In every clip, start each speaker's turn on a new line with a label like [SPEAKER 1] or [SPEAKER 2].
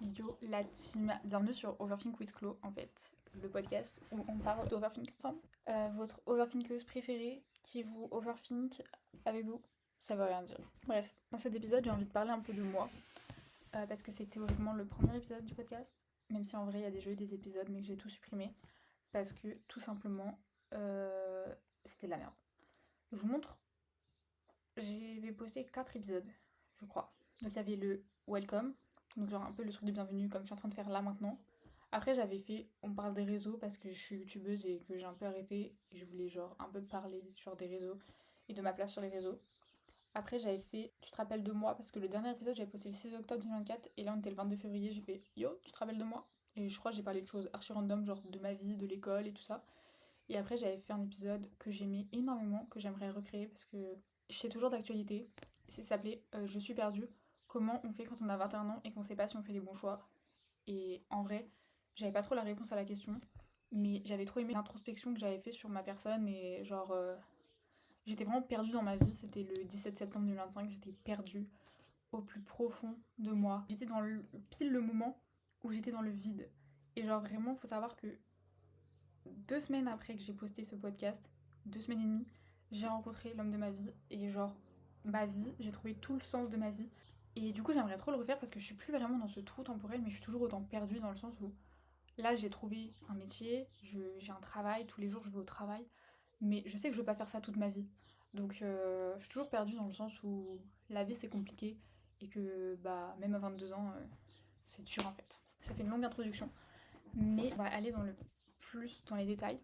[SPEAKER 1] Yo la team, bienvenue sur Overthink with Chloe en fait, le podcast où on parle d'overthink ensemble. Votre overthinkeuse préférée qui vous overthink avec vous, ça veut rien dire. Bref, dans cet épisode j'ai envie de parler un peu de moi, parce que c'est théoriquement le premier épisode du podcast, même si en vrai il y a déjà eu des épisodes mais que j'ai tout supprimé, parce que tout simplement c'était de la merde. Je vous montre, j'ai posté 4 épisodes, je crois. Donc il y avait le Welcome, donc genre un peu le truc de bienvenue comme je suis en train de faire là maintenant. Après j'avais fait on parle des réseaux parce que je suis youtubeuse et que j'ai un peu arrêté et je voulais genre un peu parler genre des réseaux et de ma place sur les réseaux. Après j'avais fait tu te rappelles de moi parce que le dernier épisode j'avais posté le 6 octobre 2024 et là on était le 22 février, j'ai fait yo tu te rappelles de moi. Et je crois que j'ai parlé de choses archi random genre de ma vie, de l'école et tout ça. Et après j'avais fait un épisode que j'aimais énormément, que j'aimerais recréer parce que c'est toujours d'actualité. Ça s'appelait Je suis perdue. Comment on fait quand on a 21 ans et qu'on sait pas si on fait les bons choix. Et en vrai, j'avais pas trop la réponse à la question, mais j'avais trop aimé l'introspection que j'avais fait sur ma personne et genre j'étais vraiment perdue dans ma vie. C'était le 17 septembre 2025, j'étais perdue au plus profond de moi. J'étais dans pile le moment où j'étais dans le vide. Et genre vraiment, faut savoir que 2 semaines après que j'ai posté ce podcast, 2 semaines et demie, j'ai rencontré l'homme de ma vie et genre ma vie, j'ai trouvé tout le sens de ma vie. Et du coup, j'aimerais trop le refaire parce que je suis plus vraiment dans ce trou temporel, mais je suis toujours autant perdue dans le sens où là, j'ai trouvé un métier, j'ai un travail, tous les jours je vais au travail, mais je sais que je veux pas faire ça toute ma vie. Donc, je suis toujours perdue dans le sens où la vie c'est compliqué et que bah même à 22 ans, c'est dur en fait. Ça fait une longue introduction, mais on va aller dans le plus dans les détails.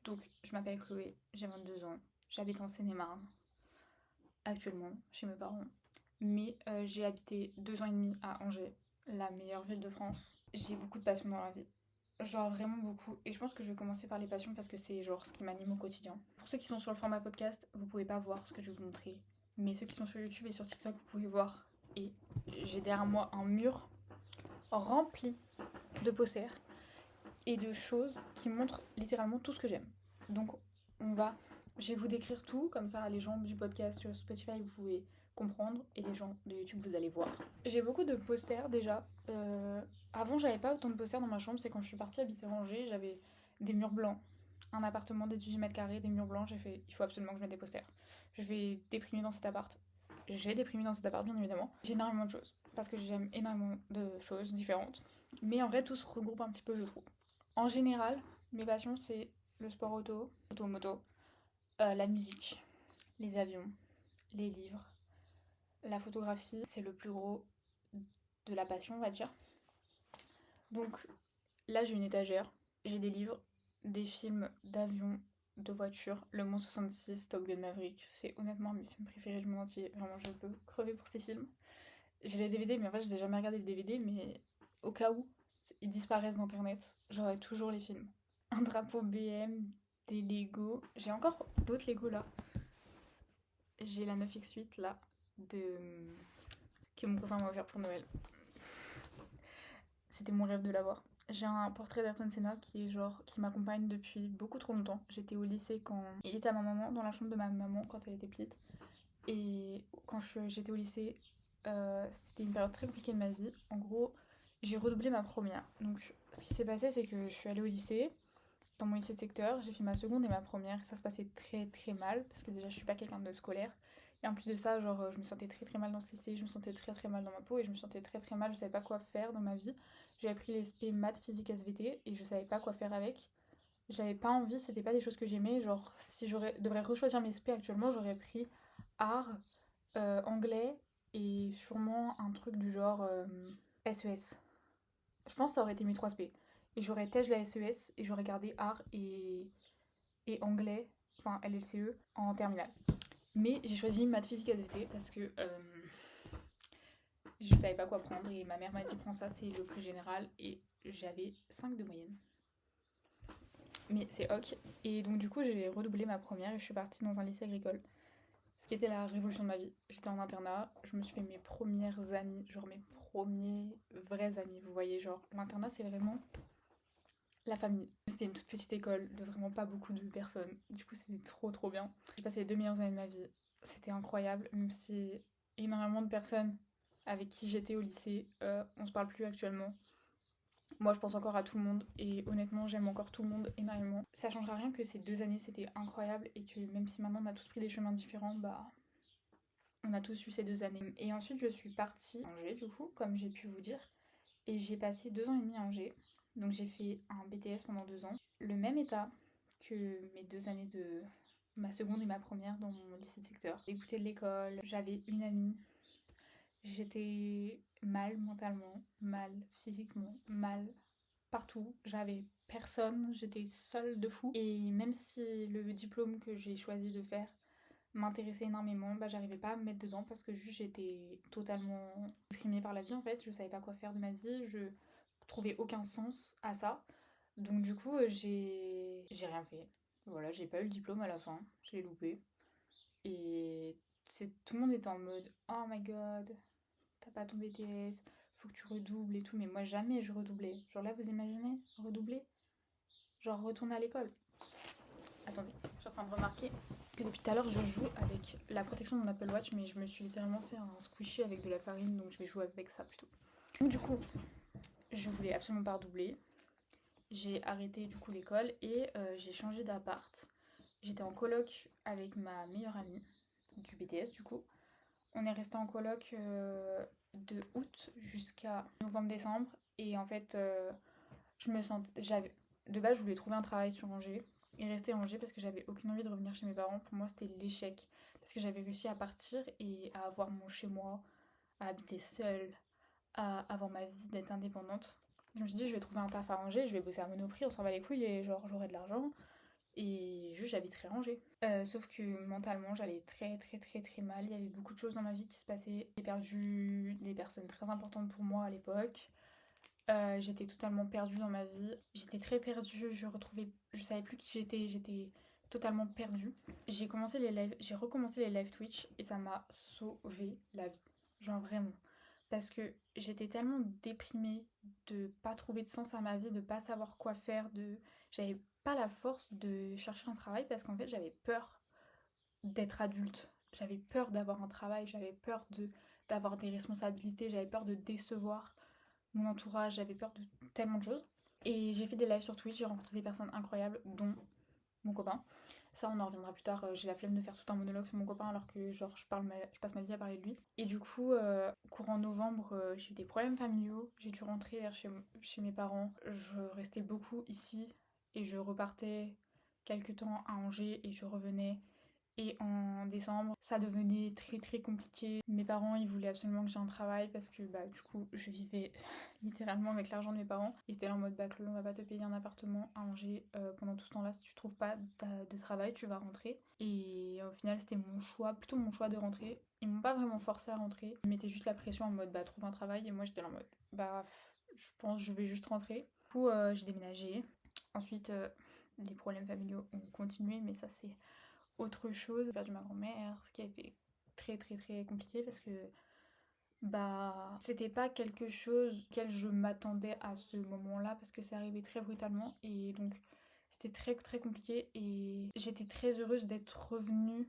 [SPEAKER 1] Donc, je m'appelle Chloé, j'ai 22 ans, j'habite en Seine-et-Marne, actuellement, chez mes parents. Mais j'ai habité 2 ans et demi à Angers, la meilleure ville de France. J'ai beaucoup de passions dans la vie. Genre vraiment beaucoup. Et je pense que je vais commencer par les passions parce que c'est genre ce qui m'anime au quotidien. Pour ceux qui sont sur le format podcast, vous pouvez pas voir ce que je vais vous montrer. Mais ceux qui sont sur YouTube et sur TikTok, vous pouvez voir. Et j'ai derrière moi un mur rempli de posters et de choses qui montrent littéralement tout ce que j'aime. Donc on va, je vais vous décrire tout, comme ça les gens du podcast sur Spotify vous pouvez comprendre et les gens de YouTube vous allez voir. J'ai beaucoup de posters déjà. Avant j'avais pas autant de posters dans ma chambre, c'est quand je suis partie habiter à Angers, j'avais des murs blancs, un appartement des 18 mètres carrés, des murs blancs, j'ai fait il faut absolument que je mette des posters. Je vais déprimer dans cet appart. J'ai déprimé dans cet appart bien évidemment. J'ai énormément de choses parce que j'aime énormément de choses différentes. Mais en vrai tout se regroupe un petit peu je trouve. En général, mes passions, c'est le sport auto-moto, la musique, les avions, les livres, la photographie, c'est le plus gros de la passion, on va dire. Donc là, j'ai une étagère, j'ai des livres, des films d'avions, de voitures, Le Mans 66, Top Gun Maverick, c'est honnêtement mes films préférés du monde entier. Vraiment, je peux crever pour ces films. J'ai les DVD, mais en fait, je n'ai jamais regardé les DVD, mais au cas où ils disparaissent d'internet, j'aurai toujours les films. Un drapeau BM, des Lego. J'ai encore d'autres Lego là. J'ai la 9X8 là, de... que mon copain m'a offert pour Noël. C'était mon rêve de l'avoir. J'ai un portrait d'Ayrton Senna qui est genre qui m'accompagne depuis beaucoup trop longtemps. J'étais au lycée quand il était à ma maman, dans la chambre de ma maman quand elle était petite. Et quand j'étais au lycée, c'était une période très compliquée de ma vie. En gros, j'ai redoublé ma première. Donc, ce qui s'est passé, c'est que je suis allée au lycée, dans mon lycée de secteur, j'ai fait ma seconde et ma première, et ça se passait très très mal, parce que déjà je suis pas quelqu'un de scolaire. Et en plus de ça, genre, je me sentais très très mal dans ce lycée, je me sentais très très mal dans ma peau, et je me sentais très très mal, je savais pas quoi faire dans ma vie. J'avais pris les SP maths, physique, SVT, et je savais pas quoi faire avec. J'avais pas envie, c'était pas des choses que j'aimais. Genre, si j'aurais devrais rechoisir mes SP actuellement, j'aurais pris art, anglais et sûrement un truc du genre SES. Je pense que ça aurait été mes 3 SP. Et j'aurais tège la SES et j'aurais gardé art et anglais, enfin LLCE, en terminale. Mais j'ai choisi maths, physique, SVT parce que je savais pas quoi prendre et ma mère m'a dit prends ça, c'est le plus général et j'avais 5 de moyenne. Mais c'est ok. Et donc du coup j'ai redoublé ma première et je suis partie dans un lycée agricole. Ce qui était la révolution de ma vie. J'étais en internat, je me suis fait mes premières amies, genre mes premiers vrais amis, vous voyez, genre l'internat c'est vraiment la famille. C'était une toute petite école de vraiment pas beaucoup de personnes, du coup c'était trop trop bien. J'ai passé les 2 meilleures années de ma vie, c'était incroyable, même si énormément de personnes avec qui j'étais au lycée. On se parle plus actuellement. Moi, je pense encore à tout le monde et honnêtement, j'aime encore tout le monde énormément. Ça changera rien que ces 2 années c'était incroyable et que même si maintenant on a tous pris des chemins différents, bah on a tous eu ces 2 années. Et ensuite, je suis partie à Angers, du coup, comme j'ai pu vous dire, et j'ai passé 2 ans et demi à Angers. Donc j'ai fait un BTS pendant 2 ans, le même état que mes 2 années de ma seconde et ma première dans mon lycée de secteur. Écouter de l'école, j'avais une amie. J'étais mal mentalement, mal physiquement, mal partout. J'avais personne, j'étais seule de fou. Et même si le diplôme que j'ai choisi de faire m'intéressait énormément, bah j'arrivais pas à me mettre dedans parce que juste j'étais totalement déprimée par la vie en fait. Je savais pas quoi faire de ma vie, je trouvais aucun sens à ça. Donc du coup, j'ai rien fait. Voilà, j'ai pas eu le diplôme à la fin, je l'ai loupé. Et tout le monde était en mode oh my god, t'as pas ton BTS, faut que tu redoubles et tout. Mais moi, jamais je redoublais. Genre là, vous imaginez redoubler? Genre retourner à l'école. Attendez, je suis en train de remarquer que depuis tout à l'heure, je joue avec la protection de mon Apple Watch, mais je me suis littéralement fait un squishy avec de la farine, donc je vais jouer avec ça plutôt. Donc du coup, je voulais absolument pas redoubler. J'ai arrêté du coup l'école et j'ai changé d'appart. J'étais en coloc avec ma meilleure amie du BTS du coup. On est resté en coloc de août jusqu'à novembre-décembre. Et en fait, je me sens. De base, je voulais trouver un travail sur Angers et rester à Angers parce que j'avais aucune envie de revenir chez mes parents. Pour moi, c'était l'échec. Parce que j'avais réussi à partir et à avoir mon chez-moi, à habiter seule, à avoir ma vie, d'être indépendante. Je me suis dit, je vais trouver un taf à Angers, je vais bosser à Monoprix, on s'en va les couilles et genre j'aurai de l'argent et juste j'habiterai à Angers. Sauf que mentalement j'allais très très très très mal, il y avait beaucoup de choses dans ma vie qui se passaient. J'ai perdu des personnes très importantes pour moi à l'époque. J'étais totalement perdue dans ma vie. J'étais très perdue, je savais plus qui j'étais totalement perdue. J'ai recommencé les live Twitch et ça m'a sauvé la vie. Genre vraiment. Parce que j'étais tellement déprimée de pas trouver de sens à ma vie, de pas savoir quoi faire, j'avais pas la force de chercher un travail parce qu'en fait j'avais peur d'être adulte. J'avais peur d'avoir un travail, j'avais peur d'avoir des responsabilités, j'avais peur de décevoir mon entourage, j'avais peur de tellement de choses. Et j'ai fait des lives sur Twitch, j'ai rencontré des personnes incroyables, dont mon copain. Ça, on en reviendra plus tard. J'ai la flemme de faire tout un monologue sur mon copain alors que genre je passe ma vie à parler de lui. Et du coup, courant novembre, j'ai eu des problèmes familiaux. J'ai dû rentrer chez mes parents. Je restais beaucoup ici et je repartais quelques temps à Angers et je revenais. Et en décembre, ça devenait très très compliqué. Mes parents, ils voulaient absolument que j'ai un travail parce que bah du coup, je vivais littéralement avec l'argent de mes parents. Ils étaient là en mode bah Chloé, on va pas te payer un appartement à Angers pendant tout ce temps-là. Si tu trouves pas de travail, tu vas rentrer. Et au final, c'était plutôt mon choix de rentrer. Ils m'ont pas vraiment forcé à rentrer. Ils mettaient juste la pression en mode bah trouve un travail. Et moi, j'étais là en mode bah je pense que je vais juste rentrer. Du coup, j'ai déménagé. Ensuite, les problèmes familiaux ont continué, mais ça c'est autre chose. J'ai perdu ma grand-mère, ce qui a été très très très compliqué parce que bah c'était pas quelque chose auquel je m'attendais à ce moment-là parce que c'est arrivé très brutalement et donc c'était très très compliqué et j'étais très heureuse d'être revenue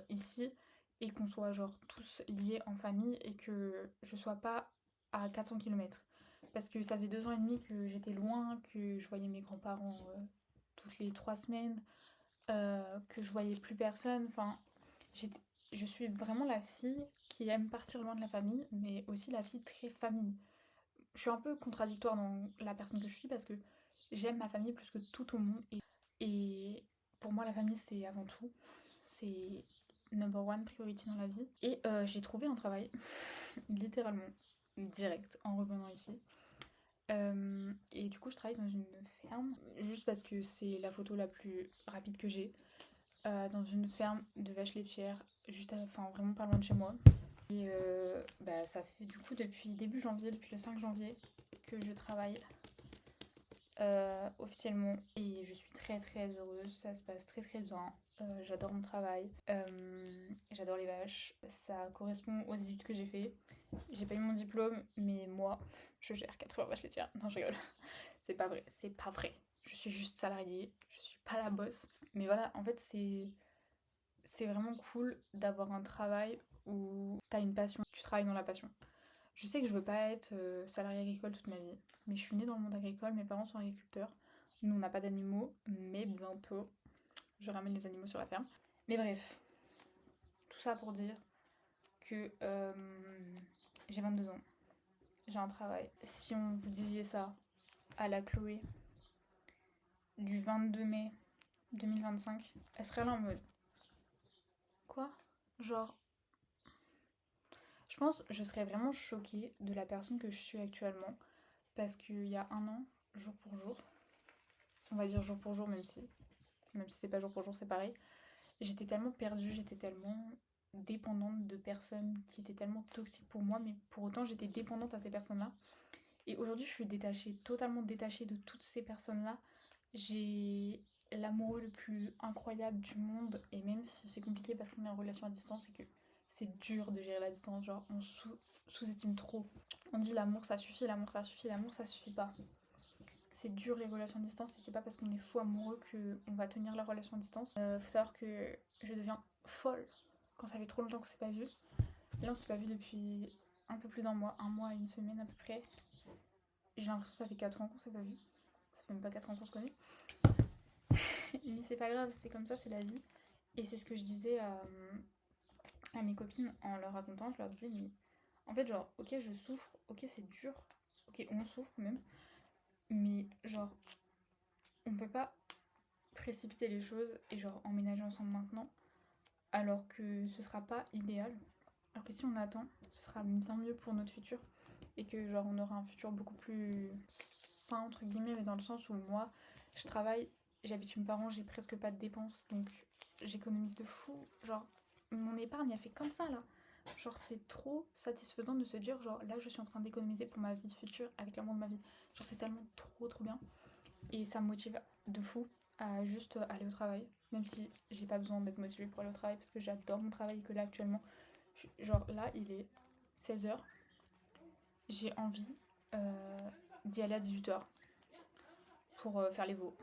[SPEAKER 1] ici et qu'on soit genre tous liés en famille et que je sois pas à 400 km parce que ça faisait 2 ans et demi que j'étais loin, que je voyais mes grands-parents toutes les 3 semaines, que je voyais plus personne. Enfin, je suis vraiment la fille qui aime partir loin de la famille, mais aussi la fille très famille. Je suis un peu contradictoire dans la personne que je suis parce que j'aime ma famille plus que tout au monde. Et pour moi, la famille, c'est avant tout. C'est number one priority dans la vie. Et j'ai trouvé un travail, littéralement, direct, en revenant ici. Et du coup, je travaille dans une ferme, juste parce que c'est la photo la plus rapide que j'ai. Dans une ferme de vaches laitières, enfin vraiment pas loin de chez moi. Et bah, ça fait du coup depuis début janvier, depuis le 5 janvier, que je travaille officiellement. Et je suis très très heureuse, ça se passe très très bien. J'adore mon travail, j'adore les vaches, ça correspond aux études que j'ai fait. J'ai pas eu mon diplôme, mais moi, je gère 80 vaches laitières. Non, je rigole. C'est pas vrai, c'est pas vrai. Je suis juste salariée, je suis pas la boss. Mais voilà, en fait, c'est vraiment cool d'avoir un travail où t'as une passion, tu travailles dans la passion. Je sais que je veux pas être salariée agricole toute ma vie, mais je suis née dans le monde agricole, mes parents sont agriculteurs. Nous, on n'a pas d'animaux, mais bientôt, je ramène les animaux sur la ferme. Mais bref, tout ça pour dire que j'ai 22 ans, j'ai un travail. Si on vous disiez ça à la Chloé du 22 mai 2025, elle serait là en mode quoi? Genre, je pense que je serais vraiment choquée de la personne que je suis actuellement parce qu'il y a un an, jour pour jour, on va dire jour pour jour même si c'est pas jour pour jour c'est pareil, j'étais tellement perdue, j'étais tellement dépendante de personnes qui étaient tellement toxiques pour moi, mais pour autant j'étais dépendante à ces personnes-là. Et aujourd'hui je suis détachée, totalement détachée de toutes ces personnes-là. J'ai l'amoureux le plus incroyable du monde, et même si c'est compliqué parce qu'on est en relation à distance, c'est que c'est dur de gérer la distance, genre on sous-estime trop. On dit l'amour ça suffit, l'amour ça suffit, l'amour ça suffit pas. C'est dur les relations à distance et c'est pas parce qu'on est fou amoureux qu'on va tenir la relation à distance. Faut savoir que je deviens folle quand ça fait trop longtemps qu'on s'est pas vu. Là on s'est pas vu depuis un peu plus d'un mois, un mois et une semaine à peu près. J'ai l'impression que ça fait 4 ans qu'on s'est pas vu. Ça fait même pas 4 ans qu'on se connaît. Mais c'est pas grave, c'est comme ça, c'est la vie. Et c'est ce que je disais à mes copines en leur racontant, je leur disais mais en fait genre ok je souffre, ok c'est dur, ok on souffre même, mais genre on peut pas précipiter les choses et genre emménager ensemble maintenant alors que ce sera pas idéal. Alors que si on attend, ce sera bien mieux pour notre futur et que genre on aura un futur beaucoup plus sain entre guillemets, mais dans le sens où moi je travaille, j'habite chez mes parents, j'ai presque pas de dépenses donc j'économise de fou. Genre mon épargne elle fait comme ça là. Genre c'est trop satisfaisant de se dire genre là je suis en train d'économiser pour ma vie future avec l'amour de ma vie. Genre c'est tellement trop bien et ça me motive de fou à juste aller au travail, même si j'ai pas besoin d'être motivée pour aller au travail parce que j'adore mon travail et que là actuellement, genre là il est 16h, j'ai envie d'y aller à 18h pour faire les veaux.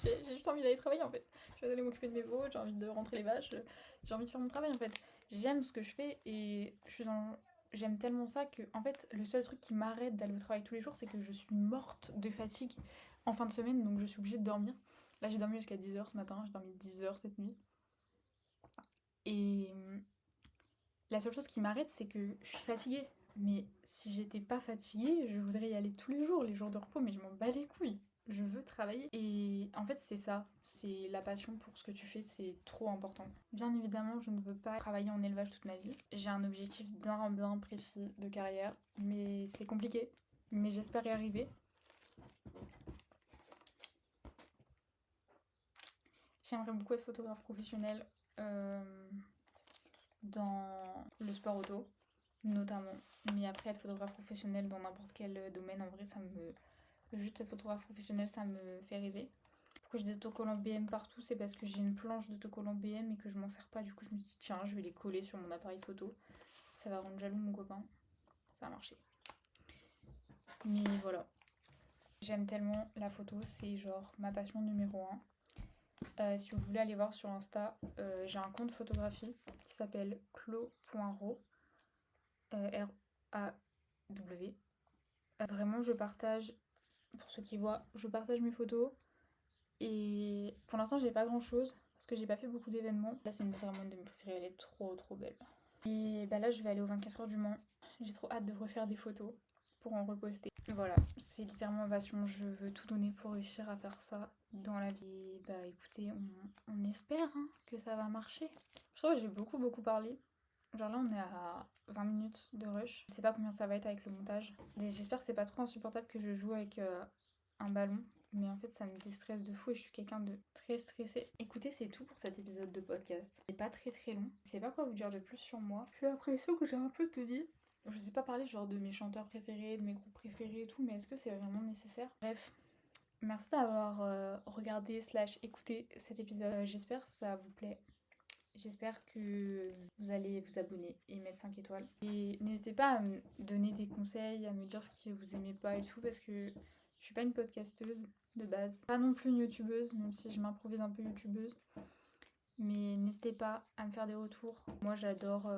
[SPEAKER 1] J'ai juste envie d'aller travailler en fait. Je vais aller m'occuper de mes veaux, j'ai envie de rentrer les vaches, j'ai envie de faire mon travail en fait. J'aime ce que je fais et je suis dans... J'aime tellement ça que en fait le seul truc qui m'arrête d'aller au travail tous les jours c'est que je suis morte de fatigue en fin de semaine donc je suis obligée de dormir. Là j'ai dormi jusqu'à 10h ce matin, j'ai dormi 10h cette nuit. Et la seule chose qui m'arrête c'est que je suis fatiguée. Mais si j'étais pas fatiguée, je voudrais y aller tous les jours de repos, mais je m'en bats les couilles. Je veux travailler. Et en fait, c'est ça. C'est la passion pour ce que tu fais, c'est trop important. Bien évidemment, je ne veux pas travailler en élevage toute ma vie. J'ai un objectif bien précis de carrière, mais c'est compliqué. Mais j'espère y arriver. J'aimerais beaucoup être photographe professionnel dans le sport auto, notamment. Mais après, être photographe professionnel dans n'importe quel domaine, en vrai, ça me... Juste être photographe professionnel, ça me fait rêver. Pourquoi j'ai des autocollants BM partout? C'est parce que j'ai une planche d'autocollants BM et que je m'en sers pas. Du coup, je me dis, tiens, je vais les coller sur mon appareil photo. Ça va rendre jaloux mon copain. Ça a marché. Mais voilà. J'aime tellement la photo, c'est genre ma passion numéro 1. Si vous voulez aller voir sur Insta, j'ai un compte photographie qui s'appelle clo.ro, R-A-W. Vraiment, je partage, pour ceux qui voient, je partage mes photos. Et pour l'instant, j'ai pas grand chose parce que j'ai pas fait beaucoup d'événements. Là, c'est vraiment une de mes préférées, elle est trop belle. Et bah là, je vais aller aux 24 heures du Mans. J'ai trop hâte de refaire des photos pour en reposter. Voilà, c'est littéralement ma passion. Je veux tout donner pour réussir à faire ça dans la vie. Et bah écoutez, on espère hein, que ça va marcher. Je trouve que j'ai beaucoup parlé. Genre là, on est à 20 minutes de rush. Je sais pas combien ça va être avec le montage. Et j'espère que c'est pas trop insupportable que je joue avec un ballon. Mais en fait, ça me déstresse de fou et je suis quelqu'un de très stressé. Écoutez, c'est tout pour cet épisode de podcast. Il est pas très long. Je sais pas quoi vous dire de plus sur moi. J'ai l'impression que j'ai un peu tout dit. Je sais pas parler genre de mes chanteurs préférés, de mes groupes préférés et tout, mais est-ce que c'est vraiment nécessaire? Bref, merci d'avoir regardé / écouté cet épisode. J'espère que ça vous plaît. J'espère que vous allez vous abonner et mettre 5 étoiles. Et n'hésitez pas à me donner des conseils, à me dire ce que vous aimez pas et tout, parce que je suis pas une podcasteuse de base. Pas non plus une youtubeuse, même si je m'improvise un peu youtubeuse. Mais n'hésitez pas à me faire des retours. Moi j'adore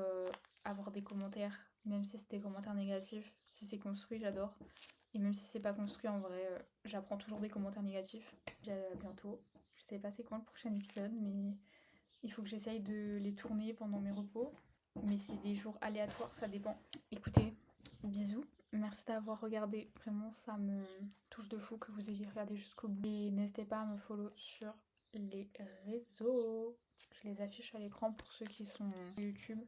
[SPEAKER 1] avoir des commentaires, même si c'est des commentaires négatifs. Si c'est construit, j'adore. Et même si c'est pas construit, en vrai, j'apprends toujours des commentaires négatifs. À bientôt. Je sais pas c'est quand le prochain épisode, mais il faut que j'essaye de les tourner pendant mes repos. Mais c'est des jours aléatoires, ça dépend. Écoutez, bisous. Merci d'avoir regardé. Vraiment, ça me touche de fou que vous ayez regardé jusqu'au bout. Et n'hésitez pas à me follow sur les réseaux. Je les affiche à l'écran pour ceux qui sont sur YouTube.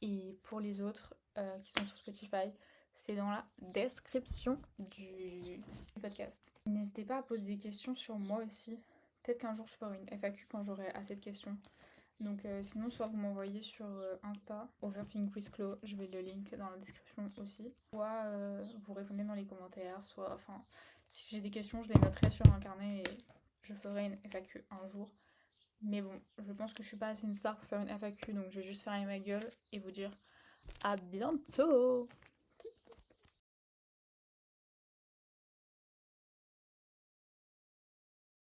[SPEAKER 1] Et pour les autres qui sont sur Spotify, c'est dans la description du podcast. N'hésitez pas à poser des questions sur moi aussi. Peut-être qu'un jour je ferai une FAQ quand j'aurai assez de questions. Donc sinon, soit vous m'envoyez sur Insta, Overthink with Chloe, je vais le link dans la description aussi. Soit vous répondez dans les commentaires, soit, enfin, si j'ai des questions, je les noterai sur un carnet et je ferai une FAQ un jour. Mais bon, je pense que je suis pas assez une star pour faire une FAQ, donc je vais juste faire ma gueule et vous dire à bientôt!